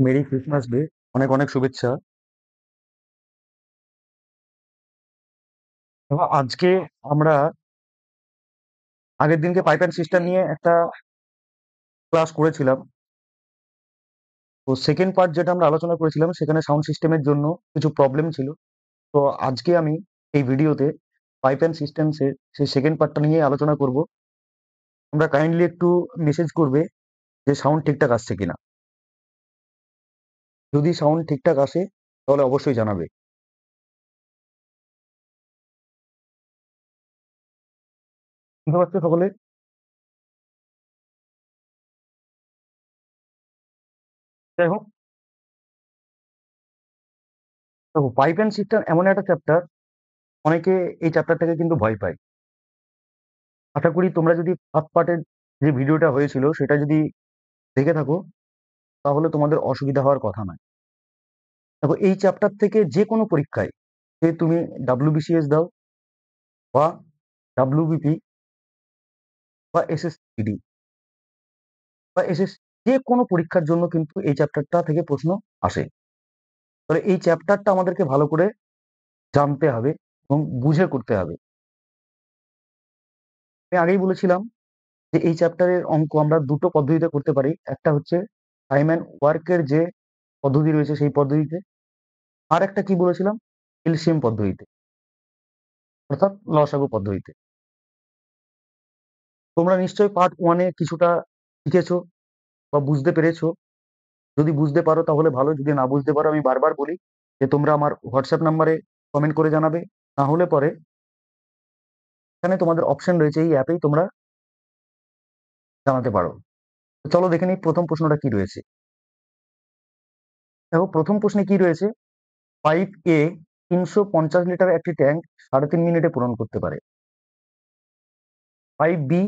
Merry Christmas day. অনেক অনেক শুভেচ্ছা। এবং আজকে আমরা আগের দিনকে পাইপ অ্যান্ড সিস্টেম নিয়ে একটা ক্লাস করেছিলাম। তো সেকেন্ড পার্ট যেটা আমরা আলোচনা করেছিলাম সেখানে সাউন্ড সিস্টেমের জন্য কিছু প্রবলেম ছিল। তো আজকে আমি এই ভিডিওতে পাইপ অ্যান্ড সিস্টেমসের সেই সেকেন্ড পার্টটা নিয়ে আলোচনা করব। আমরা কাইন্ডলি একটু মেসেজ করবে যে সাউন্ড ঠিকঠাক আসছে কিনা। যদি সাউন্ড ঠিকঠাক আসে তাহলে অবশ্যই জানাবে। বুঝতে পারছো সকলে? যাই হোক, দেখো পাইপ অ্যান্ড সিস্টেম এমন একটা চ্যাপ্টার, অনেকে এই চ্যাপ্টারটাকে কিন্তু ভয় পায়। আশা করি তোমরা যদি ফার্স্ট পার্টের যে ভিডিওটা হয়েছিল সেটা যদি দেখে থাকো তাহলে তোমাদের অসুবিধা হওয়ার কথা নয়। দেখো এই চ্যাপ্টার থেকে যে কোনো পরীক্ষায়, যে তুমি ডাব্লিউবিসিএস দাও বা ডাব্লিউবিপি বা এসএসসিডি বা এসএস, যে কোনো পরীক্ষার জন্য কিন্তু এই চ্যাপ্টারটা থেকে প্রশ্ন আসে। তাহলে এই চ্যাপ্টারটা আমাদেরকে ভালো করে জানতে হবে এবং বুঝে করতে হবে। আমি আগেই বলেছিলাম যে এই চ্যাপ্টারের অঙ্ক আমরা দুটো পদ্ধতিতে করতে পারি। একটা হচ্ছে টাইম অ্যান্ড ওয়ার্কের যে পদ্ধতি রয়েছে সেই পদ্ধতিতে, আর একটা কি বলেছিলাম, এলসিএম পদ্ধতিতে, অর্থাৎ লসাগু পদ্ধতিতে। তোমরা নিশ্চয়ই পার্ট ওয়ানে কিছুটা শিখেছো বা বুঝতে পেরেছো। যদি বুঝতে পারো তাহলে ভালো, যদি না বুঝতে পারো আমি বারবার বলি যে তোমরা আমার হোয়াটসঅ্যাপ নাম্বারে কমেন্ট করে জানাবে। না হলে পরে এখানে তোমাদের অপশন রয়েছে, এই অ্যাপেই তোমরা জানাতে পারো। তো চলো দেখে নিই প্রথম প্রশ্নটা কি রয়েছে। দেখো প্রথম প্রশ্নে কি রয়েছে, পাইপ এ 350 লিটার একটি ট্যাঙ্ক 3.5 মিনিটে পূরণ করতে পারে। পাইপ বি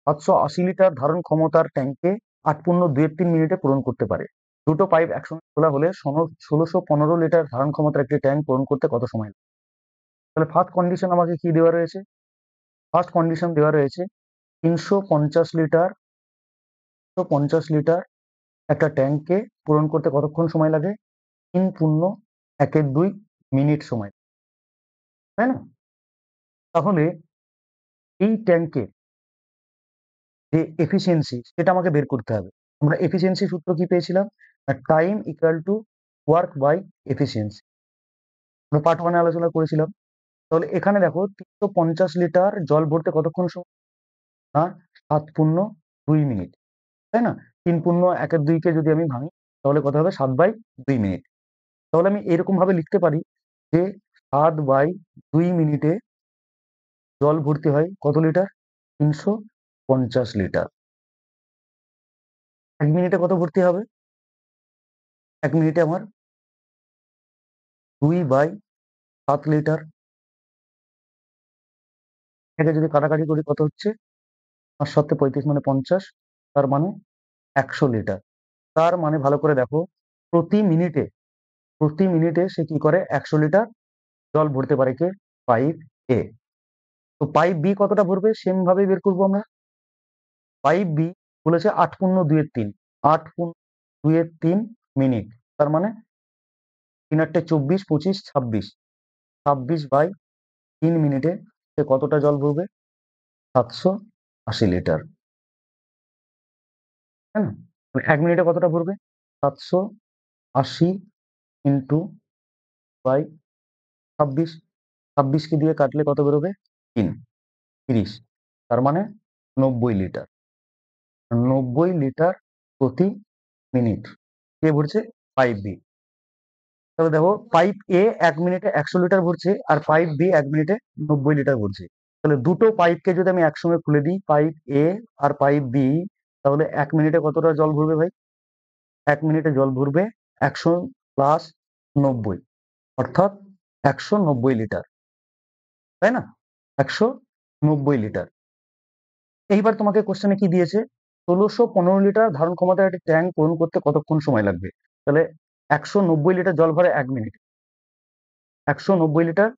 780 লিটার ধারণ ক্ষমতার ট্যাঙ্কে 8.23 মিনিটে পূরণ করতে পারে। দুটো পাইপ একসঙ্গে খোলা হলে 1615 লিটার ধারণ ক্ষমতার একটি ট্যাঙ্ক পূরণ করতে কত সময় লাগে? তাহলে ফার্স্ট কন্ডিশন আমাকে কি দেওয়া রয়েছে? ফার্স্ট কন্ডিশন দেওয়া রয়েছে 350 লিটার, 350 লিটার একটা ট্যাঙ্কে পূরণ করতে কতক্ষণ সময় লাগে? 3.12 মিনিট সময়, তাই না? তাহলে এই ট্যাঙ্কে যে এফিসিয়েন্সি সেটা আমাকে বের করতে হবে। আমরা এফিসিয়েন্সি সূত্র কি পেয়েছিলাম? Time equal to work by efficiency, আমরা পার্ট ওয়ানে আলোচনা করেছিলাম। তাহলে এখানে দেখো 350 লিটার জল ভরতে কতক্ষণ সময়? না, 7.2 মিনিট, তাই না? 3.12 কে যদি আমি ভাঙি তাহলে কত হবে? 7/2 মিনিট। তাহলে আমি এরকম ভাবে লিখতে পারি যে 7/2 মিনিটে জল ভর্তি হয় কত লিটার? 350 লিটার। 1 মিনিটে কত ভর্তি হবে? 1 মিনিটে আমার 2/7 লিটার। এটাকে যদি কাটাকাটি করি কত হচ্ছে? 5 7 35 মানে 50, তার মানে 100 লিটার। তার মানে ভালো করে দেখো, প্রতি মিনিটে, প্রতি মিনিটে সে কি করে? 100 লিটার জল ভরতে পারে কে? পাইপ এ। তো পাইপ বি কতটা ভরবে সেম ভাবে বের করবো আমরা। পাইপ বি বলেছে 8.2-3, 8.2-3 মিনিট, তার মানে 3 8 24 25 26, 26/3 মিনিটে সে কতটা জল ভরবে? 780 লিটার, তাই না? 1 মিনিটে কতটা ভরবে? 780 ইন্টু বাই 26, 26কে দিয়ে কাটলে কত বেরোবে? 30, তার মানে 90 লিটার। 90 লিটার প্রতি মিনিট কে ভরছে? Pipe B. তাহলে দেখো পাইপ এ 1 মিনিটে 100 লিটার ভরছে আর পাইপ বি 1 মিনিটে 90 লিটার ভরছে। তাহলে দুটো পাইপকে যদি আমি একসঙ্গে খুলে দিই, পাইপ এ আর পাইপ বি, তাহলে 1 মিনিটে কতটা জল ভরবে ভাই? 1 মিনিটে জল ভরবে 100 + 90, অর্থাৎ 190 লিটার, তাই না? 190 লিটার। এইবার তোমাকে কোশ্চেনে কি দিয়েছে? 1615 লিটার ধারণ ক্ষমতার একটি ট্যাঙ্ক পূরণ করতে কতক্ষণ সময় লাগবে? তাহলে 190 লিটার জল ভরে 1 মিনিট, 190 লিটার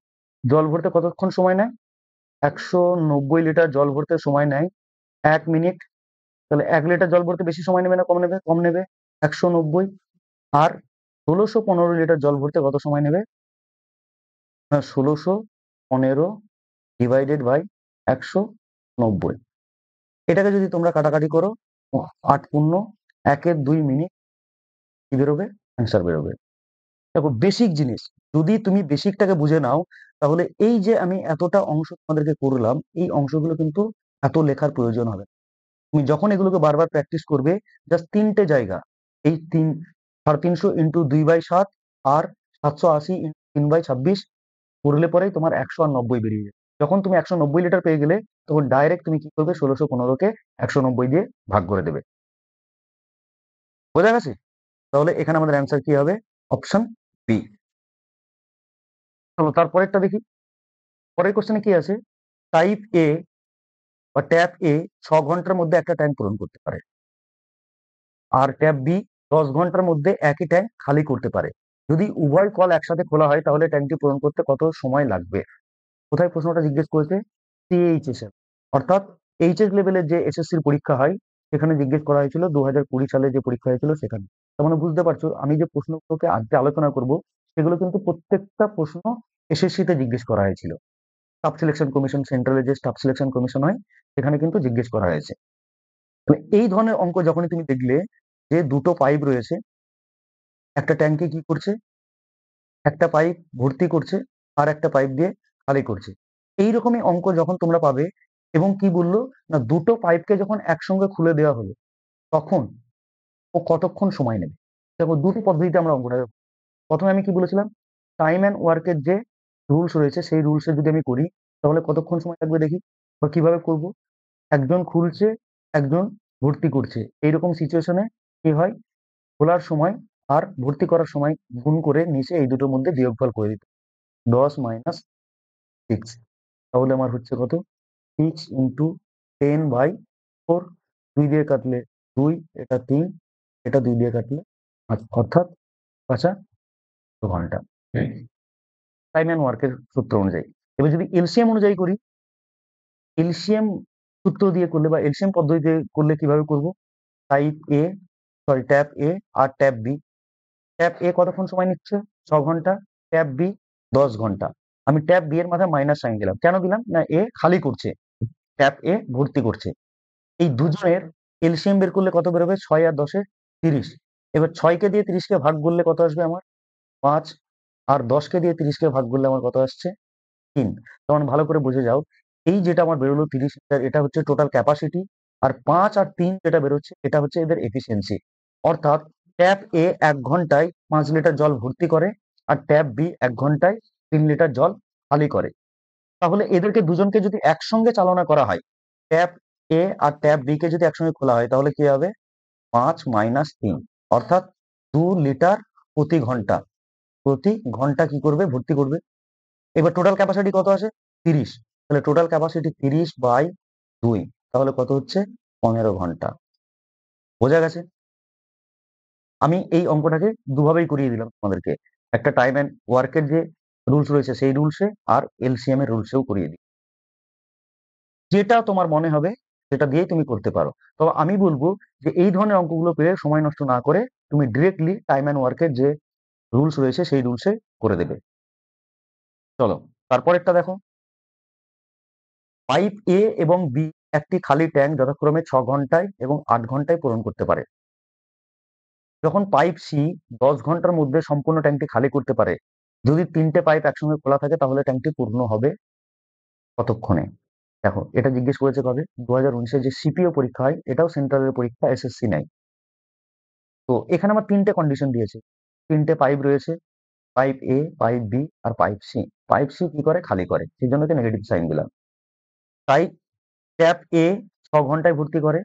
জল ভরতে কতক্ষণ সময় নেয়? 190 লিটার জল ভরতে সময় নেয় 1 মিনিট। তাহলে 1 লিটার জল ভরতে বেশি সময় নেবে না কম নেবে? কম নেবে। 190 আর 1615 লিটার জল ভরতে কত সময় নেবে? না, 1615 ডিভাইডেড বাই 190। এটাকে যদি তোমরা কাটাকাটি করো, 8×1=2 মিনিট, কি বেরোবে? অ্যান্সার বেরোবে। দেখো, বেসিক জিনিস যদি তুমি বেসিকটাকে বুঝে নাও, তাহলে এই যে আমি এতটা অংশ তোমাদেরকে করলাম, এই অংশগুলো কিন্তু এত লেখার প্রয়োজন হবে না। তুমি যখন এগুলোকে বারবার প্র্যাকটিস করবে, জাস্ট 3টে জায়গা, এই 350 × 2/7 আর 780 × 3/26 করলে পরেই তোমার 190 বেরিয়ে যাবে। যখন তুমি 190 লিটার পেয়ে গেলে, তখন ডাইরেক্ট তুমি কি করবে? 1615কে 190 দিয়ে ভাগ করে দেবে। বোঝা গেছে? তাহলে এখানে আমাদের অ্যান্সার কি হবে? Option B. চলো তারপরেরটা দেখি। পরের কোশ্চেনে কি আছে? টাইপ এ বা ট্যাপ এ 6 ঘন্টার মধ্যে একটা ট্যাঙ্ক পূরণ করতে পারে, আর ট্যাপ বি 10 ঘন্টার মধ্যে একই ট্যাঙ্ক খালি করতে পারে। যদি উভয় কল একসাথে খোলা হয়, তাহলে ট্যাঙ্কটি পূরণ করতে কত সময় লাগবে? কোথায় প্রশ্নটা জিজ্ঞেস করেছে? সিএইচএস এর, অর্থাৎ এইচএস লেভেলের যে এসএসসির পরীক্ষা হয়, সেখানে জিজ্ঞেস করা হয়েছিল 2020 সালে যে পরীক্ষা হয়েছিল সেখানে। তার মানে বুঝতে পারছো, আমি যে প্রশ্নগুলোকে আজকে আলোচনা করব, সেগুলো কিন্তু প্রত্যেকটা প্রশ্ন এসএসসি তে জিজ্ঞেস করা হয়েছিল। স্টাফ সিলেকশন কমিশন, সেন্ট্রালের যে স্টাফ সিলেকশন কমিশন হয়, সেখানে কিন্তু জিজ্ঞেস করা হয়েছে। তো এই ধরনের অঙ্ক যখনই তুমি দেখলে যে দুটো পাইপ রয়েছে, একটা ট্যাঙ্কে কি করছে? একটা পাইপ ভর্তি করছে, আর একটা পাইপ দিয়ে খালি করছে। এইরকমই অঙ্ক যখন তোমরা পাবে, এবং কি বললো না, দুটো পাইপকে যখন একসঙ্গে খুলে দেওয়া হলো, তখন ও কতক্ষণ সময় নেবে? দেখো, দুটো পদ্ধতিতে আমরা অঙ্কটা দেখব। প্রথমে আমি কি বলেছিলাম? টাইম অ্যান্ড ওয়ার্কের যে রুলস রয়েছে, সেই রুলসে যদি আমি করি, তাহলে কতক্ষণ সময় লাগবে দেখি, বা কিভাবে করব। একজন খুলছে, একজন ভর্তি করছে, এইরকম সিচুয়েশনে কি হয়? খোলার সময় আর ভর্তি করার সময় গুণ করে নিচে এই দুটোর মধ্যে বিয়োগফল করে দিতে, 10 - 6। তাহলে আমার হচ্ছে কত? 6 × 10/4। 2 দিয়ে কাটলে 2, এটা 3, এটা 2 দিয়ে কাটলে 5, অর্থাৎ 5 ঘন্টা। টাইম অ্যান্ড ওয়ার্কের সূত্র অনুযায়ী। এবার যদি এলসিএম অনুযায়ী করি, এলসিএম সূত্র দিয়ে করলে বা এলসিএম পদ্ধতিতে করলে কিভাবে করব? টাইপ এ, সরি ট্যাপ এ আর ট্যাপ বি। ট্যাপ এ কতক্ষণ সময় নিচ্ছে? 6 ঘন্টা। ট্যাপ বি 10 ঘন্টা। আমি ট্যাপ বি এর মাথায় মাইনাস সাইন দিলাম, কেন দিলাম? না, এ খালি করছে, ট্যাপ এ ভর্তি করছে। এই দুজনের এলসিএম বের করলে কত বেরোবে? 6 আর 10 30। এবার 6কে দিয়ে 30কে ভাগ করলে কত আসবে আমার? 5। আর 10কে দিয়ে 30কে ভাগ করলে আমার কত আসছে? 3। তখন ভালো করে বুঝে যাও, এই যেটা আমার বেরোলো 30 লিটার, এটা হচ্ছে টোটাল ক্যাপাসিটি। আর 5 আর 3 যেটা বেরোচ্ছে, এটা হচ্ছে এদের এফিসিয়েন্সি। অর্থাৎ ট্যাপ এ 1 ঘন্টায় 5 লিটার জল ভর্তি করে, আর ট্যাপ বি 1 ঘন্টায় 3 লিটার জল খালি করে। তাহলে এদেরকে দুজনকে যদি একসঙ্গে চালনা করা হয়, ট্যাপ এ আর ট্যাপ বি কে যদি একসঙ্গে খোলা হয়, তাহলে কি হবে? 5 - 3, অর্থাৎ 2 লিটার প্রতি ঘন্টা। প্রতি ঘন্টা কি করবে? ভর্তি করবে। এবার টোটাল ক্যাপাসিটি কত আছে? 30। তাহলে টোটাল ক্যাপাসিটি 30/2, তাহলে কত হচ্ছে? 15 ঘন্টা। বোঝা গেছে? আমি এই অঙ্কটাকে দুভাবেই করিয়ে দিলাম তোমাদেরকে, একটা টাইম অ্যান্ড ওয়ার্কের যে রুলস রয়েছে সেই রুলসে, আর এলসিএম এর রুলসেও করিয়ে দিই। যেটা তোমার মনে হবে সেটা দিয়েই তুমি করতে পারো। তবে আমি বলবো যে এই ধরনের অঙ্কগুলো পেয়ে সময় নষ্ট না করে তুমি ডিরেক্টলি টাইম অ্যান্ড ওয়ার্কের যে রুলস রয়েছে সেই রুলসে করে দেবে। চলো তারপরেরটা দেখো। পাইপ এ এবং বি একটি খালি ট্যাঙ্ক যথাক্রমে 6 ঘন্টায় এবং 8 ঘন্টায় পূরণ করতে পারে। যখন পাইপ সি 10 ঘন্টার মধ্যে সম্পূর্ণ ট্যাঙ্কটি খালি করতে পারে, যদি 3টে পাইপ একসঙ্গে খোলা থাকে, তাহলে ট্যাঙ্কটি পূর্ণ হবে কতক্ষণে? দেখো, এটা জিজ্ঞেস করেছে কবে? 2019-এ যে সিপিও পরীক্ষা হয়, এটাও সেন্ট্রালের পরীক্ষা, এসএসসি নেয়। তো এখানে আমার 3টে কন্ডিশন দিয়েছে। 3টে পাইপ রয়েছে, পাইপ এ, পাইপ বি আর পাইপ সি। পাইপ সি কি করে? খালি করে, সেই জন্য নেগেটিভ সাইন দিলাম। তাই ট্যাপ এ 6 ঘন্টায় ভর্তি করে,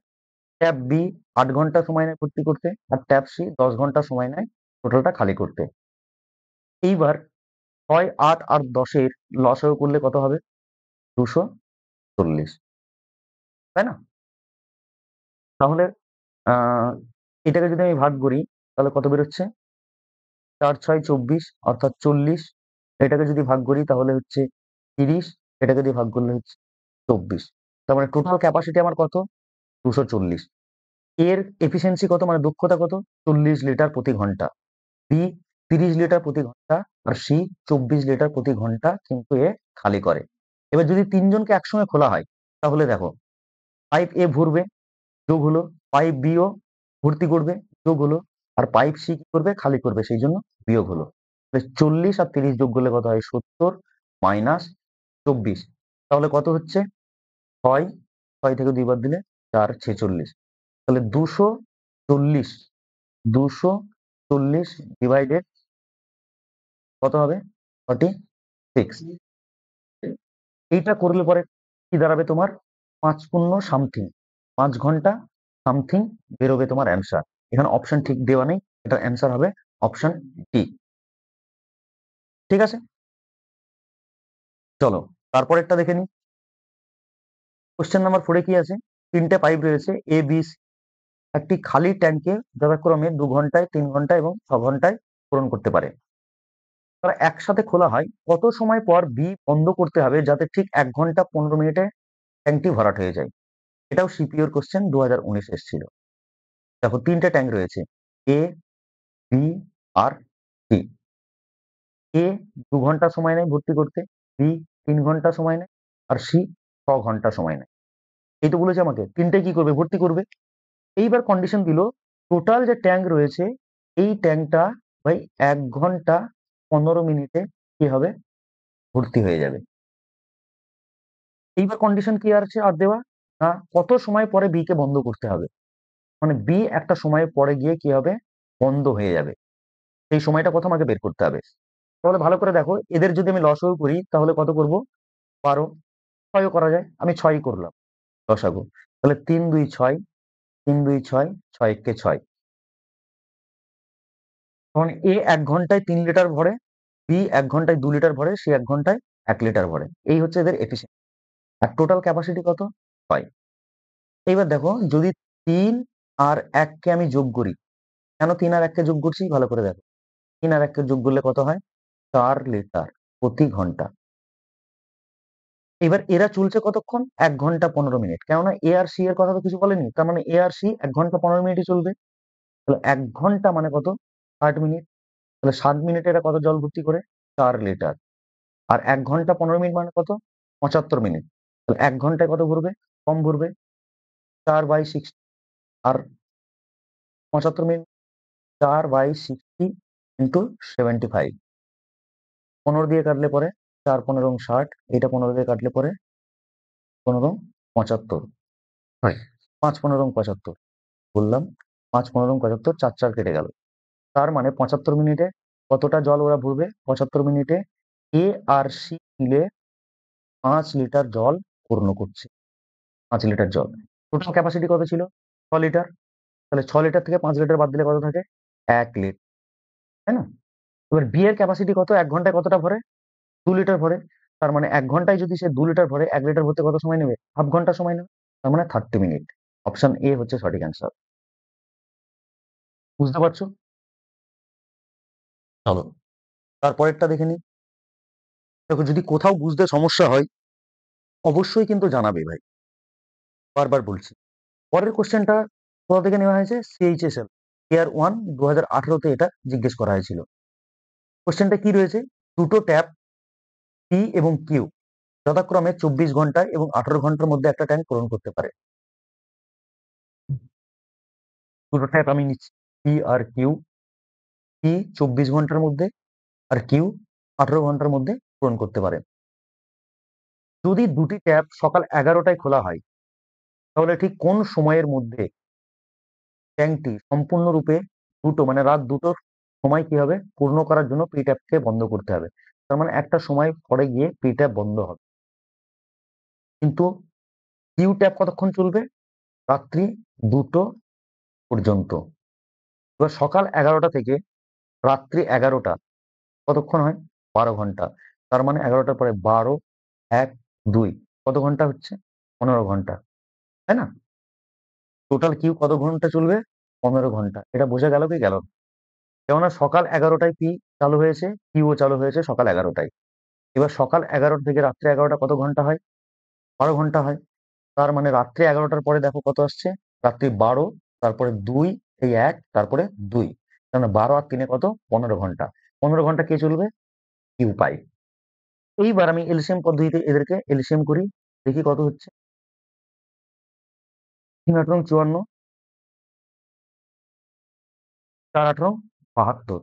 ট্যাপ বি 8 ঘন্টা সময় নেয় ভর্তি করতে, আর ট্যাপ সি 10 ঘন্টা সময় নেয় টোটালটা খালি করতে। এইবার 6, 8 আর 10-এর লসাগু করলে কত হবে? 240, তাই না? তাহলে আহ এটাকে যদি আমি ভাগ করি, তাহলে কত বেরোচ্ছে? 4, 6, 24, অর্থাৎ 40। এটাকে যদি ভাগ করি তাহলে হচ্ছে 30। এটাকে দিয়ে ভাগ করলে হচ্ছে 24। তার মানে টোটাল ক্যাপাসিটি আমার কত? 240। এর এফিসিয়েন্সি কত, মানে দক্ষতা কত? 40 লিটার প্রতি ঘন্টা। বি 30 লিটার প্রতি ঘন্টা আর সি 24 লিটার প্রতি ঘন্টা কিন্তু এ খালি করে। এবার যদি তিনজনকে একসঙ্গে খোলা হয় তাহলে দেখো, পাইপ এ ভরবে, যোগ হলো, পাইপ বি ও ভর্তি করবে, যোগ হলো, আর পাইপ সি কি করবে, খালি করবে, সেই জন্য বিয়োগ হলো। 40 আর 30 যোগ করলে কত হয়, 70 মাইনাস 24, তাহলে কত হচ্ছে, 6, 6 থেকে 2 বার দিলে 4, 46, তাহলে 240, 240 ডিভাইডেড কত হবে, 46। এইটা করলে পরে কি দাঁড়াবে তোমার, 5 পূর্ণ সামথিং, 5 ঘন্টা সামথিং বেরোবে তোমার অ্যান্সার। এখানে অপশন ঠিক দেওয়া নেই, এটার অ্যান্সার হবে অপশন ডি। ঠিক আছে, চলো তারপর একটা দেখে নিই। কোশ্চেন নাম্বার 4 কি আছে, তিনটে পাইপ রয়েছে এ বি সি, একটি খালি ট্যাঙ্কে যথাক্রমে 2 ঘন্টায়, 3 ঘন্টায় এবং 6 ঘন্টায় পূরণ করতে পারে। তারা একসাথে খোলা হয়, কত সময় পর বি বন্ধ করতে হবে যাতে ঠিক 1 ঘন্টা 15 মিনিটে ট্যাঙ্কটি ভরাট হয়ে যায়। এটাও সিপিওর কোশ্চেন, 2019 এসেছিল। দেখো তিনটে ট্যাঙ্ক রয়েছে, এ বি আর সি। এ 2 ঘন্টা সময় নেয় ভর্তি করতে, বি 3 ঘন্টা সময় নেয়, আর সি 6 ঘন্টা সময় নেয়। এই তো বলেছে আমাকে তিনটে কি করবে, ভর্তি করবে। এইবার কন্ডিশন দিল, টোটাল যে ট্যাঙ্ক রয়েছে এই ট্যাঙ্কটা ভাই 1 ঘন্টা 15 মিনিটে কি হবে, ভর্তি হয়ে যাবে। এইবার কন্ডিশন কি আছে আর দেওয়া, না কত সময় পরে বি কে বন্ধ করতে হবে, মানে বি একটা সময় পরে গিয়ে কি হবে, বন্ধ হয়ে যাবে। সেই সময়টা কত আমাকে বের করতে হবে। তাহলে ভালো করে দেখো, এদের যদি আমি লসাগু করি তাহলে কত করব, 12, 6ও করা যায়, আমি 6ই করলাম লসাগু। তাহলে 3 2 6, 3 2 6, 6 কে 6। তখন এ 1 ঘন্টায় 3 লিটার ভরে, বি 1 ঘন্টায় 2 লিটার ভরে, সি 1 ঘন্টায় 1 লিটার ভরে। এই হচ্ছে এদের এফিসিয়েন্সি। আর টোটাল ক্যাপাসিটি কত, 6। এইবার দেখো, যদি 3 আর 1 কে আমি যোগ করি, কেন 3 আর 1 কে যোগ করছি, ভালো করে দেখো, 3 আর 1 কে যোগ করলে কত হয়, 4 লিটার প্রতি ঘন্টা। এবার এরা চলছে কতক্ষণ, 1 ঘন্টা 15 মিনিট, কেননা এ আর সি এর কথা তো কিছু বলেনি, তার মানে এ আর সি 1 ঘন্টা 15 মিনিটই চলবে। তাহলে 1 ঘন্টা মানে কত, 60 মিনিট। তাহলে 60 মিনিটে এরা কত জল ভর্তি করে, 4 লিটার। আর 1 ঘন্টা 15 মিনিট মানে কত, 75 মিনিট। তাহলে 1 ঘন্টায় কত ভরবে, কম ভরবে, 4/60। আর 75 মিনিট, 4/60 ইন্টু 75, 15 দিয়ে কাটলে পরে 4 15 60, এটা 15 দিয়ে কাটলে পরে 15 75 হয়, 5 15 75 বললাম, 5 15 75, 4 4 কেটে গেল। তার মানে 75 মিনিটে কতটা জল ওরা ভরবে, 75 মিনিটে এ আর সি মিলে 5 লিটার জল পূর্ণ করছে, 5 লিটার জল। টোটাল ক্যাপাসিটি কত ছিল, 6 লিটার। তাহলে 6 লিটার থেকে 5 লিটার বাদ দিলে কত থাকে, 1 লিটার, তাই না। এবার বি এর ক্যাপাসিটি কত, 1 ঘন্টায় কতটা ভরে, 2 লিটার ভরে। তার মানে 1 ঘন্টায় যদি সে 2 লিটার ভরে, 1 লিটার ভরতে কত সময় নেবে, হাফ ঘন্টা সময় নেবে, তার মানে 30 মিনিট। অপশন এ হচ্ছে সঠিক অ্যান্সার। বুঝতে পারছো, চলো তারপরেরটা দেখে নিই। দেখো যদি কোথাও বুঝতে সমস্যা হয় অবশ্যই কিন্তু জানাবে ভাই, বারবার বলছি। পরের কোশ্চেনটা কোথা থেকে নেওয়া হয়েছে, সিএইচএসএল ইয়ার 1 2018-তে এটা জিজ্ঞেস করা হয়েছিল। কোশ্চেনটা কি রয়েছে, দুটো ট্যাপ পি এবং কিউ যথাক্রমে 24 ঘন্টায় এবং 18 ঘন্টার মধ্যে একটা ট্যাঙ্ক পূরণ করতে পারে। দুটো ট্যাপ আমি নিচ্ছি, পি আর কিউ। পি 24 ঘন্টার মধ্যে আর কিউ 18 ঘন্টার মধ্যে পূরণ করতে পারে। যদি দুটি ট্যাপ সকাল 11টায় খোলা হয় তাহলে ঠিক কোন সময়ের মধ্যে ট্যাঙ্কটি সম্পূর্ণরূপে, দুটো মানে রাত 2টোর সময় কি হবে, পূর্ণ করার জন্য পি ট্যাপকে বন্ধ করতে হবে। তার মানে একটা সময় পরে গিয়ে পি ট্যাপ বন্ধ হবে। কিন্তু কিউ ট্যাপ কতক্ষণ চলবে, রাত্রি 2টো পর্যন্ত। এবার সকাল 11টা থেকে রাত্রি 11টা কতক্ষণ হয়, 12 ঘন্টা। তার মানে 11টার পরে 12, 1, 2 কত ঘন্টা হচ্ছে, 15 ঘন্টা, তাই না। টোটাল কিউ কত ঘন্টা চলবে, 15 ঘন্টা। এটা বোঝা গেল কি গেল না? কেননা সকাল 11টায় পি চালু হয়েছে, কিউ চালু হয়েছে সকাল 11টায়। এবার সকাল 11টা থেকে রাত্রি 11টা কত ঘন্টা হয়, 12 ঘন্টা হয়। তার মানে রাত্রি 11টার পরে দেখো কত আসছে, রাত্রি 12, তারপরে 2, এই 1, তারপরে 2। না 12 আর 3 কত 15 ঘন্টা। 15 ঘন্টা কে চলবে? Q pipe. এইবার আমি এলসিএম পদ্ধতিতে এদেরকে এলসিএম করি, দেখি কত হচ্ছে। 3 8 54, 4 8 72।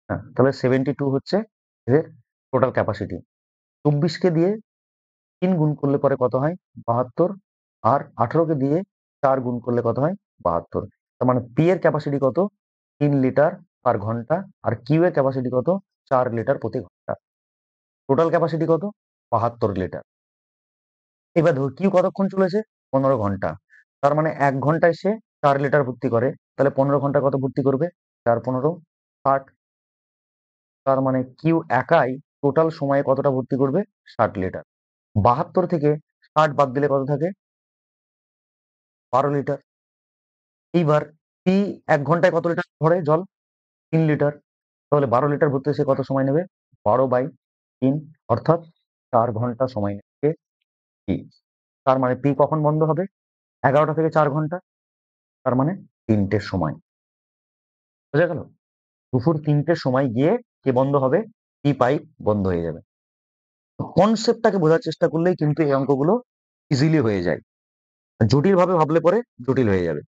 হ্যাঁ, তাহলে 72 হচ্ছে এদের টোটাল ক্যাপাসিটি। 24 কে দিয়ে 3 গুণ করলে পরে কত হয়? 72। আর 18 কে দিয়ে 4 গুণ করলে কত হয়? 72। তার মানে পি এর ক্যাপাসিটি কত? 3 লিটার পার ঘন্টা। আর কিউ এর ক্যাপাসিটি কত? 4 লিটার প্রতি ঘন্টা। টোটাল ক্যাপাসিটি কত? 72 লিটার। এবার ধর কিউ কতক্ষণ চলেছে? 15 ঘন্টা। তার মানে 1 ঘন্টায় সে 4 লিটার ভর্তি করে। তাহলে 15 ঘন্টা কত ভর্তি করবে? 4 15 60। তার মানে কিউ একাই টোটাল সময়ে কতটা ভর্তি করবে? 60 লিটার। 72 থেকে 60 বাদ দিলে কত থাকে? 12 লিটার। এইবার পি 1 ঘন্টায় কত লিটার ভরে জল? 3 লিটার। তাহলে 12 লিটার ভরতে সে কত সময় নেবে? 12/3, অর্থাৎ 4 ঘন্টা সময় নেবে পি। তার মানে পি কখন বন্ধ হবে? 11টা থেকে 4 ঘন্টা। তার মানে 3টের সময়। বোঝা গেল? দুপুর 3টের সময় গিয়ে কে বন্ধ হবে? পি পাইপ বন্ধ হয়ে যাবে। কনসেপ্টটাকে বোঝার চেষ্টা করলেই কিন্তু এই অঙ্কগুলো ইজিলি হয়ে যায়। জটিল ভাবে ভাবলে পরে জটিল হয়ে যাবে।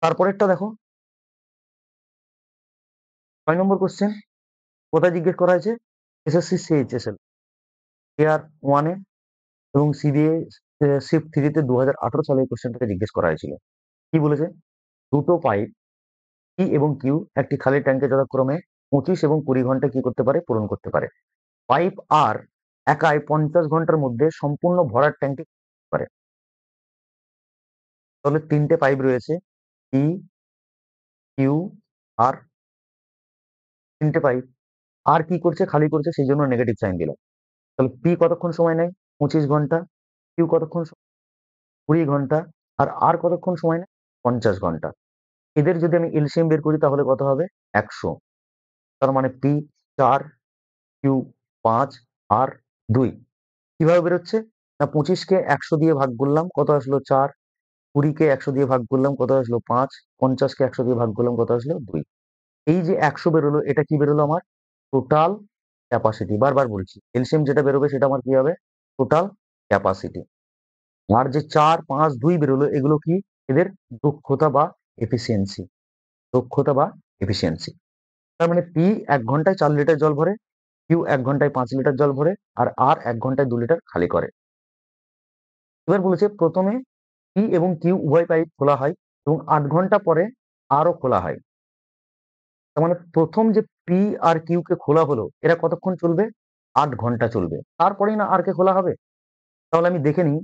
তারপরেরটা দেখো, 6 নম্বর কোশ্চেন। কোথায় জিজ্ঞেস করা হয়েছে? এসএসসি সিএইচএসএল এয়ার 1 এ এবং সিবিএ শিফট 3 তে 2018 সালে এই কোশ্চেনটাকে জিজ্ঞেস করা হয়েছিল। কি বলেছে? দুটো পাইপ পি এবং কিউ একটি খালি ট্যাঙ্কে যথাক্রমে 25 এবং 20 ঘন্টা কি করতে পারে? পূরণ করতে পারে। পাইপ আর একাই 50 ঘন্টার মধ্যে সম্পূর্ণ ভরাট ট্যাঙ্কটি পারে। তাহলে 3টে পাইপ রয়েছে, পি কিউ আর। 3টে পাইপ। আর কি করছে? খালি করছে, সেই জন্য নেগেটিভ সাইন দিলাম। তাহলে পি কতক্ষণ সময় নেয়? 25 ঘন্টা। কিউ কতক্ষণ? 20 ঘন্টা। আর কতক্ষণ সময় নেয়? 50 ঘন্টা। এদের যদি আমি এলসিএম বের করি তাহলে কত হবে? 100। তার মানে পি 4, কিউ 5, আর 2। কিভাবে বেরোচ্ছে? না 25 কে 100 দিয়ে ভাগ করলাম, কত আসলো? 4। 20 কে 100 দিয়ে ভাগ করলাম, কত আসলো? 5। 50 কে 100 দিয়ে ভাগ করলাম, কত আসলো? 2। এই যে 100 বেরোলো, এটা কি বেরোলো? আমার টোটাল ক্যাপাসিটি। বারবার বলছি, এলসিএম যেটা বেরোবে সেটা আমার কি হবে? Total capacity. আর যে 4 5 2 বেরোলো, এগুলো কি? এদের দক্ষতা বা এফিসিয়েন্সি। দক্ষতা বা এফিসিয়েন্সি। তার মানে পি 1 ঘন্টায় 4 লিটার জল ভরে, কিউ 1 ঘন্টায় 5 লিটার জল ভরে, আর 1 ঘন্টায় 2 লিটার খালি করে। এবার বলেছে প্রথমে পি এবং কিউ উভয় পাইপ খোলা হয় এবং 8 ঘন্টা পরে আরও খোলা হয়। তার মানে প্রথম যে পি আর কিউ কে খোলা হলো, এরা কতক্ষণ চলবে? 8 ঘন্টা চলবে। তারপরেই না আর কে খোলা হবে? তাহলে আমি দেখে নিই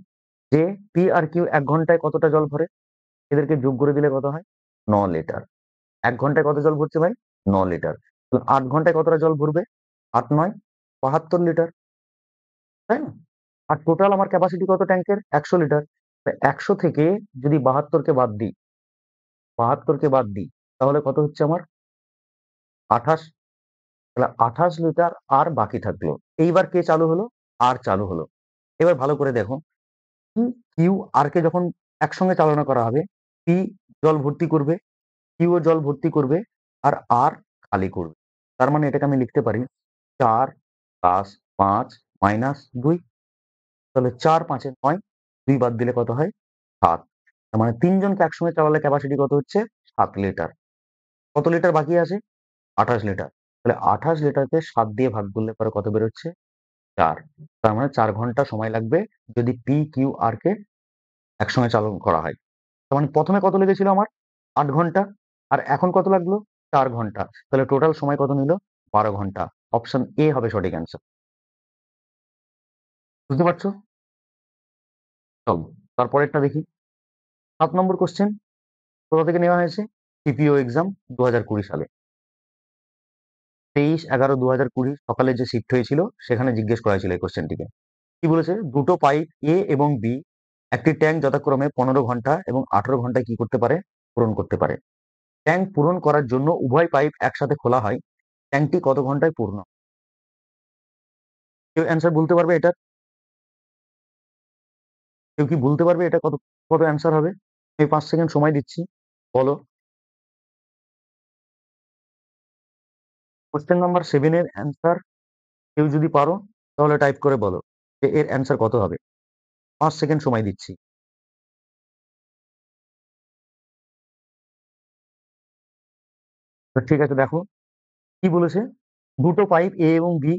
যে পি আর কিউ 1 ঘন্টায় কতটা জল ভরে। এদেরকে যোগ করে দিলে কত হয়? 9 লিটার। 1 ঘন্টায় কত জল ভরছে ভাই? 9 লিটার। 8 ঘন্টায় কতটা জল ভরবে? 8 9 72 লিটার, তাই না? আর টোটাল আমার ক্যাপাসিটি কত ট্যাঙ্কের? 100 লিটার। 100 থেকে যদি 72 কে বাদ দিই, 72 কে বাদ দিই, তাহলে কত হচ্ছে আমার? 28। তাহলে 28 লিটার আর বাকি থাকলো। এইবার কে চালু হলো? আর চালু হলো। এবার ভালো করে দেখো, পি কিউ আর কে যখন একসঙ্গে চালনা করা হবে, পি জল ভর্তি করবে, কিউ ও জল ভর্তি করবে, আর খালি করবে। তার মানে এটাকে আমি লিখতে পারি 4 প্লাস 5 মাইনাস 2। তাহলে 4 5 এ 9, 2 বাদ দিলে কত হয়? 7। তার মানে 3 জনকে একসঙ্গে চালালে ক্যাপাসিটি কত হচ্ছে? 7 লিটার। কত লিটার বাকি আছে? 28 লিটার। তাহলে 28 লিটারকে 7 দিয়ে ভাগ করলে পরে কত বেরোচ্ছে? 4। তার মানে 4 ঘন্টা সময় লাগবে যদি পি কিউ আর কে একসঙ্গে চালন করা হয়। তার মানে প্রথমে কত লেগেছিল আমার? 8 ঘন্টা। আর এখন কত লাগলো? 4 ঘন্টা। তাহলে টোটাল সময় কত নিল? 12 ঘন্টা। অপশন এ হবে সঠিক অ্যান্সার। বুঝতে পারছো? চলো তারপরেরটা দেখি। 7 নম্বর কোশ্চেন। কোথা থেকে নেওয়া হয়েছে? সিপিও এক্সাম 2020 সালে। 23/11/2020 সকালে যে শিফট হয়েছিল সেখানে জিজ্ঞেস করা হয়েছিল এই কোশ্চেনটিকে। কি বলেছে? দুটো পাইপ এ এবং বি একটি ট্যাঙ্ক যথাক্রমে 15 ঘন্টা এবং 18 ঘন্টায় কি করতে পারে? পূরণ করতে পারে। ট্যাঙ্ক পূরণ করার জন্য উভয় পাইপ একসাথে খোলা হয়। ট্যাঙ্কটি কত ঘন্টায় পূর্ণ? কেউ অ্যান্সার বলতে পারবে এটা? কেউ কি বলতে পারবে এটা কত কত অ্যান্সার হবে? আমি 5 সেকেন্ড সময় দিচ্ছি। বলো। কোশ্চেন নাম্বার 7 এর অ্যান্সার কেউ যদি পারো তাহলে টাইপ করে বলো যে এর অ্যান্সার কত হবে। 5 সেকেন্ড সময় দিচ্ছি। তো ঠিক আছে, দেখো কি বলেছে। দুটো পাইপ এ এবং বি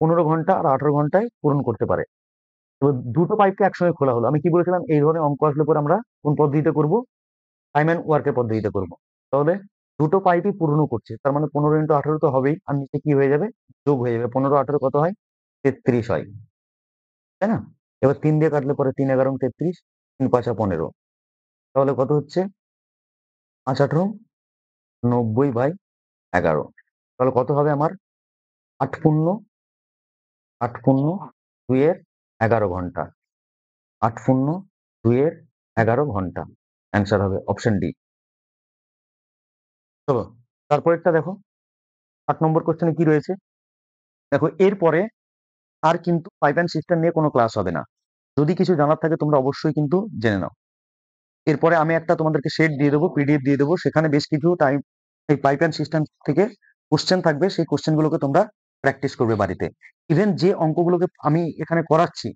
15 ঘন্টা আর 18 ঘন্টায় পূরণ করতে পারে। এবার দুটো পাইপকে একসঙ্গে খোলা হলো। আমি কি বলেছিলাম, এই ধরনের অঙ্ক আসলে পরে আমরা কোন পদ্ধতিতে করব? টাইম অ্যান্ড ওয়ার্কের পদ্ধতিতে করব। তাহলে দুটো পাইপই পূর্ণ করছে, তার মানে 15 × 18 তো হবেই, আর নিচে কি হয়ে যাবে, যোগ হয়ে যাবে। 15 18 কত হয়? 33 হয়, তাই না? এবার 3 দিয়ে কাটলে পরে 3 11 33, 3 5 15। তাহলে কত হচ্ছে? 5 18 90/11। তাহলে কত হবে আমার? 8 পূর্ণ 2 এর 11 ঘন্টা। 8 পূর্ণ 2 এর 11 ঘন্টা। অ্যান্সার হবে অপশন ডি। চলো তারপরেরটা দেখো। 8 নম্বর কোশ্চেনে কি রয়েছে দেখো। এরপরে আর কিন্তু পাইপ অ্যান্ড সিস্টেম নিয়ে কোনো ক্লাস হবে না। যদি কিছু জানার থাকে তোমরা অবশ্যই কিন্তু জেনে নাও। এরপরে আমি একটা তোমাদেরকে সেট দিয়ে দেবো, পিডিএফ দিয়ে দেবো, সেখানে বেশ কিছু টাইম এই পাইপ অ্যান্ড সিস্টেম থেকে কোশ্চেন থাকবে। সেই কোশ্চেন গুলোকে তোমরা প্র্যাকটিস করবে বাড়িতে। ইভেন যে অঙ্কগুলোকে আমি এখানে করাচ্ছি,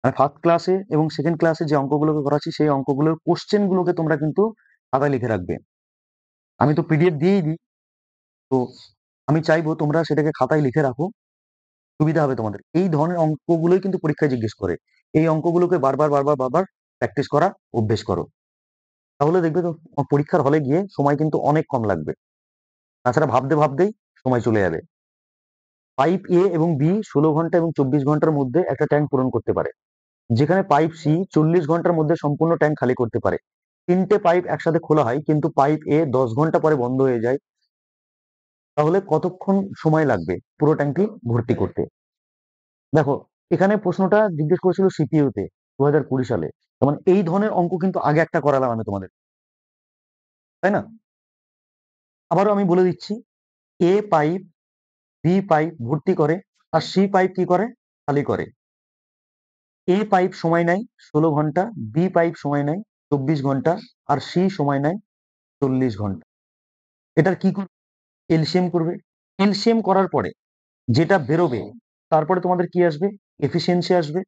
মানে ফার্স্ট ক্লাসে এবং সেকেন্ড ক্লাসে যে অঙ্কগুলোকে করাচ্ছি, সেই অঙ্কগুলোর কোশ্চেন গুলোকে তোমরা কিন্তু খাতায় লিখে রাখবে। আমি তো পিডিএফ দিয়েই দিই, তো আমি চাইবো তোমরা সেটাকে খাতায় লিখে রাখো, সুবিধা হবে তোমাদের। এই ধরনের অঙ্কগুলোই কিন্তু পরীক্ষায় জিজ্ঞেস করে। এই অঙ্কগুলোকে বারবার বারবার বারবার প্র্যাকটিস করা অভ্যেস করো। তাহলে দেখবে তো পরীক্ষার হলে গিয়ে সময় কিন্তু অনেক কম লাগবে। তাছাড়া ভাবতে ভাবতেই সময় চলে যাবে। পাইপ এ এবং বি 16 ঘন্টা এবং 24 ঘন্টার মধ্যে একটা ট্যাঙ্ক পূরণ করতে পারে, যেখানে পাইপ সি 40 ঘন্টার মধ্যে সম্পূর্ণ ট্যাঙ্ক খালি করতে পারে। তিনটে পাইপ একসাথে খোলা হয় কিন্তু পাইপ এ 10 ঘন্টা পরে বন্ধ হয়ে যায়। তাহলে কতক্ষণ সময় লাগবে পুরো ট্যাঙ্কটি ভর্তি করতে? দেখো, এখানে প্রশ্নটা জিজ্ঞেস করেছিল সিপিইউ তে 2020 সালে। যেমন এই ধরনের অঙ্ক কিন্তু আগে একটা করালাম আমি তোমাদের, তাই না? আবারও আমি বলে দিচ্ছি। এ পাইপ বি পাইপ ভর্তি করে, আর সি পাইপ কি করে, খালি করে। এ পাইপ সময় নেয় 16 ঘন্টা, বি পাইপ সময় নেয় 24 ঘন্টা, আর সি সময় নেয় 40 ঘন্টা। এটার কি করবে? এলসিএম করবে। এলসিএম করার পরে যেটা বেরোবে, তারপরে তোমাদের কি আসবে? এফিসিয়েন্সি আসবে।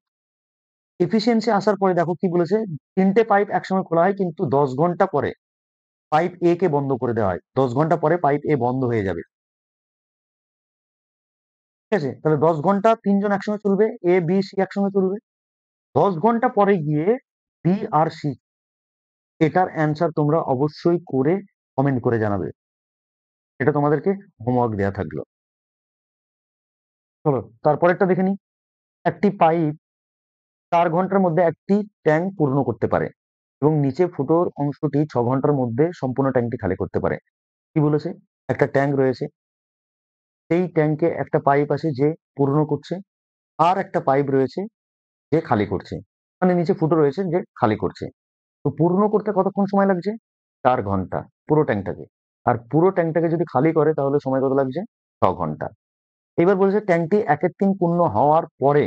এফিসিয়েন্সি আসার পরে দেখো কি বলেছে, তিনটে পাইপ একসঙ্গে খোলা হয় কিন্তু 10 ঘন্টা পরে পাইপ এ কে বন্ধ করে দেওয়া হয়। 10 ঘন্টা পরে পাইপ এ বন্ধ হয়ে যাবে। ঠিক আছে, তাহলে 10 ঘন্টা তিনজন একসঙ্গে চলবে, এ বি সি একসঙ্গে চলবে। 10 ঘন্টা পরে গিয়ে বি আর সি। এটার অ্যান্সার তোমরা অবশ্যই করে কমেন্ট করে জানাবে। এটা তোমাদেরকে হোমওয়ার্ক দেওয়া থাকলো। চলো তারপরেরটা দেখে নিই। একটি পাইপ 4 ঘন্টার মধ্যে একটি ট্যাঙ্ক পূর্ণ করতে পারে এবং নিচে ফুটোর অংশটি 6 ঘন্টার মধ্যে সম্পূর্ণ ট্যাঙ্কটি খালি করতে পারে। কি বলেছে? একটা ট্যাঙ্ক রয়েছে, সেই ট্যাঙ্কে একটা পাইপ আছে যে পূর্ণ করছে, আর একটা পাইপ রয়েছে যে খালি করছে। মানে নিচে ফুটো রয়েছে যে খালি করছে। তো পূর্ণ করতে কতক্ষণ সময় লাগছে? 4 ঘন্টা পুরো ট্যাঙ্কটাকে। আর পুরো ট্যাঙ্কটাকে যদি খালি করে তাহলে সময় কত লাগছে? 6 ঘন্টা। এবার বলছে ট্যাঙ্কটি একের তিন পূর্ণ হওয়ার পরে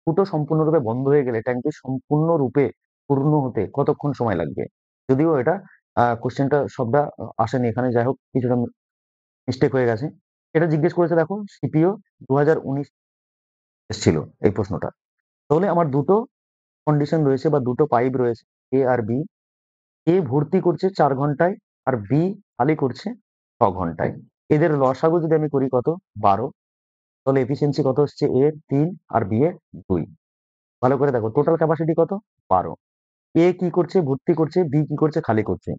ফুটো সম্পূর্ণরূপে বন্ধ হয়ে গেলে ট্যাঙ্কটি সম্পূর্ণরূপে পূর্ণ হতে কতক্ষণ সময় লাগবে? যদিও এটা কোশ্চেনটা সবটা আসেনি এখানে, যাই হোক কিছুটা মিস্টেক হয়ে গেছে। এটা জিজ্ঞেস করেছে দেখো সিপিও 2019 এসেছিল এই প্রশ্নটা। তাহলে আমার দুটো কন্ডিশন রয়েছে বা দুটো পাইপ রয়েছে, এ আর বি। এ ভর্তি করছে 4 ঘন্টায়, আর বি খালি করছে 6 ঘন্টায়। এদের লসাগু যদি আমি করি কত? 12। তাহলে এফিসিয়েন্সি কত হচ্ছে? এ 3 আর বি এ 2। ভালো করে দেখো, টোটাল ক্যাপাসিটি কত? 12। এ কি করছে? ভর্তি করছে। বি কি করছে? খালি করছে।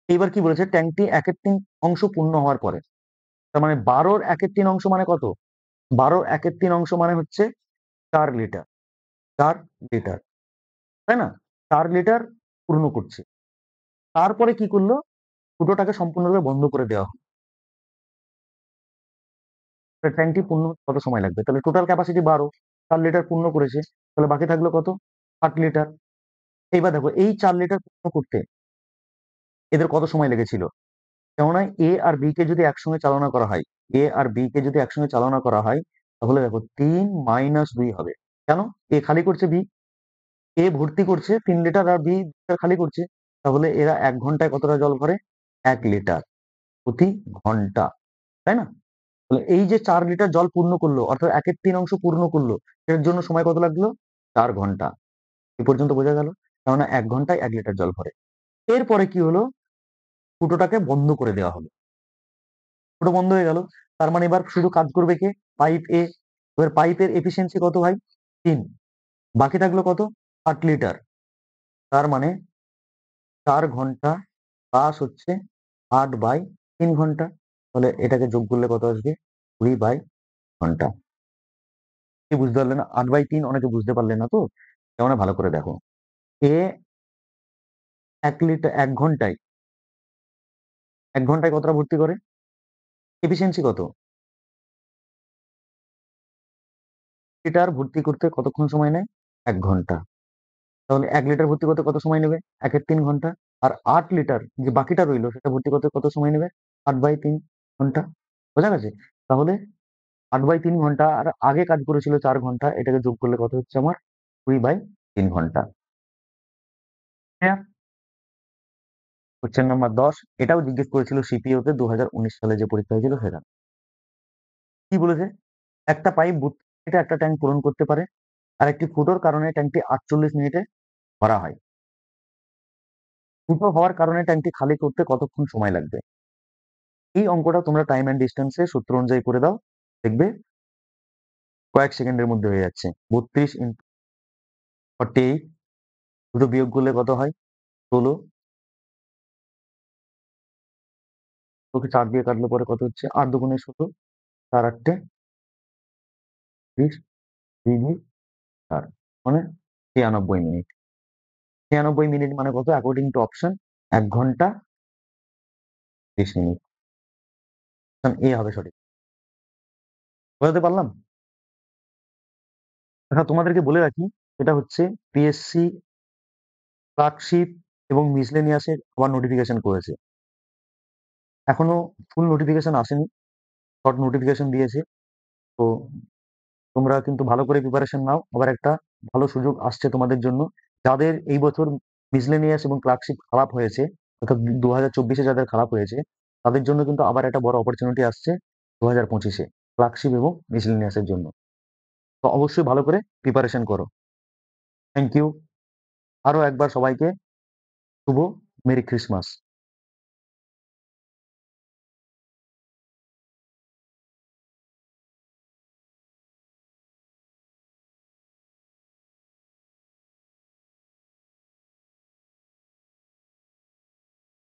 এইবার কি বলেছে? ট্যাঙ্কটি একের তিন অংশ পূর্ণ হওয়ার পরে, তার মানে 12-র একের তিন অংশ মানে কত? 12-র একের তিন অংশ মানে হচ্ছে 4 লিটার। 4 লিটার, তাই না? 4 লিটার পূর্ণ করছে। তারপরে কি করলো? ফুটোটাকে সম্পূর্ণরূপে বন্ধ করে দেওয়া হলো। ট্যাঙ্কটি পূর্ণ হতে কত সময় লাগবে? তাহলে টোটাল ক্যাপাসিটি 12, 4 লিটার পূর্ণ করেছে, তাহলে বাকি থাকলো কত? 8 লিটার। এইবার দেখো এই 4 লিটার পূর্ণ করতে এদের কত সময় লেগেছিল? কেননা এ আর বি কে যদি একসঙ্গে চালনা করা হয়, এ আর বি কে যদি একসঙ্গে চালনা করা হয়, তাহলে দেখো 3 - 2 হবে। কেন? এ খালি করছে, বি এ ভর্তি করছে 3 লিটার, আর বি খালি করছে। তাহলে এরা ১ ঘন্টায় কতটা জল ভরে? ১ লিটার প্রতি ঘন্টা, তাই না? তাহলে এই যে ৪ লিটার জল পূর্ণ করলো অর্থাৎ ১ এর ৩ অংশ পূর্ণ করলো, এর জন্য সময় কত লাগলো? ৪ ঘন্টা। এ পর্যন্ত বোঝা গেল? কেননা ১ ঘন্টায় ১ লিটার জল ভরে। এরপরে কি হলো? ফুটোটাকে বন্ধ করে দেওয়া হলো। ফুটো বন্ধ হয়ে গেল। তার মানে এবার শুধু কাজ করবে কে? পাইপ এ। এবার পাইপের এফিসিয়েন্সি কত ভাই? ৩। বাকি থাকলো কত? ৮ লিটার। তার মানে ৪ ঘন্টা প্লাস হচ্ছে ৮/৩ ঘন্টা। তাহলে এটাকে যোগ করলে কত আসবে? ২০/ঘন্টা। কি বুঝতে পারলে না? ৮/৩ অনেকে বুঝতে পারলে না তো? কেননা ভালো করে দেখো। এ ১ লিটার ১ ঘন্টায় কতটা ভর্তি করে? এফিসিয়েন্সি কত? লিটার ভর্তি করতে কতক্ষণ সময় নেয়? ১ ঘন্টা। তাহলে ১ লিটার ভর্তি করতে কত সময় নেবে? ১ এর ৩ ঘন্টা। আর ৮ লিটার যে বাকিটা রইলো সেটা ভর্তি করতে কত সময় নেবে? ৮/৩ ঘন্টা। বোঝা গেছে? তাহলে ৮/৩ ঘন্টা আর আগে কাজ করেছিল ৪ ঘন্টা। এটাকে যোগ করলে কত হচ্ছে আমার? ২০/৩ ঘন্টা। হ্যাঁ? কোয়েশ্চেন নাম্বার ১০ এটাও জিজ্ঞেস করেছিল সিপিও তে ২০১৯ সালে যে পরীক্ষা হয়েছিল সেখানে। কি বলেছে? একটা পাইপ ৩২ মিনিটে একটা ট্যাঙ্ক পূরণ করতে পারে। আর একটি ফুটোর কারণে ট্যাঙ্কটি ৪৮ মিনিটে ভরা হয়। ফুটো হওয়ার কারণে ট্যাঙ্কটি খালি করতে কতক্ষণ সময় লাগবে? এই অঙ্কটা তোমরা টাইম অ্যান্ড ডিসট্যান্স এর সূত্র অনুযায়ী করে দাও। দেখবে কয়েক সেকেন্ডের মধ্যে হয়ে যাচ্ছে। ৩২ ইন্টু 48 দুটো বিয়োগ করলে কত হয়? ১৬। ওকে ৪ দিয়ে কাটলে পরে কত হচ্ছে? ৮ দুগুণে ১৬, ৪ আটটে ৩০, ২ ৪ মানে ৯৬ মিনিট। ৯৬ মিনিট মানে কত? অ্যাকর্ডিং টু অপশন ১ ঘন্টা ৩০ মিনিট। অপশন এ হবে সঠিক। বোঝাতে পারলাম? আচ্ছা তোমাদেরকে বলে রাখি, এটা হচ্ছে পিএসসি ক্লার্কশিপ এবং মিসলেনিয়াসের আবার নোটিফিকেশন করেছে। এখনো ফুল নোটিফিকেশন আসেনি, শর্ট নোটিফিকেশন দিয়েছে। তো তোমরা কিন্তু ভালো করে প্রিপারেশন নাও। আবার একটা ভালো সুযোগ আসছে তোমাদের জন্য। যাদের এই বছর মিসলেনিয়াস এবং ক্লার্কশিপ খারাপ হয়েছে, অর্থাৎ ২০২৪ যাদের খারাপ হয়েছে, তাদের জন্য কিন্তু আবার একটা বড় অপরচুনিটি আসছে ২০২৫ ক্লার্কশিপ এবং মিসলেনিয়াসের জন্য। তো অবশ্যই ভালো করে প্রিপারেশন করো। Thank you. আরো একবার সবাইকে শুভ মেরি ক্রিসমাস।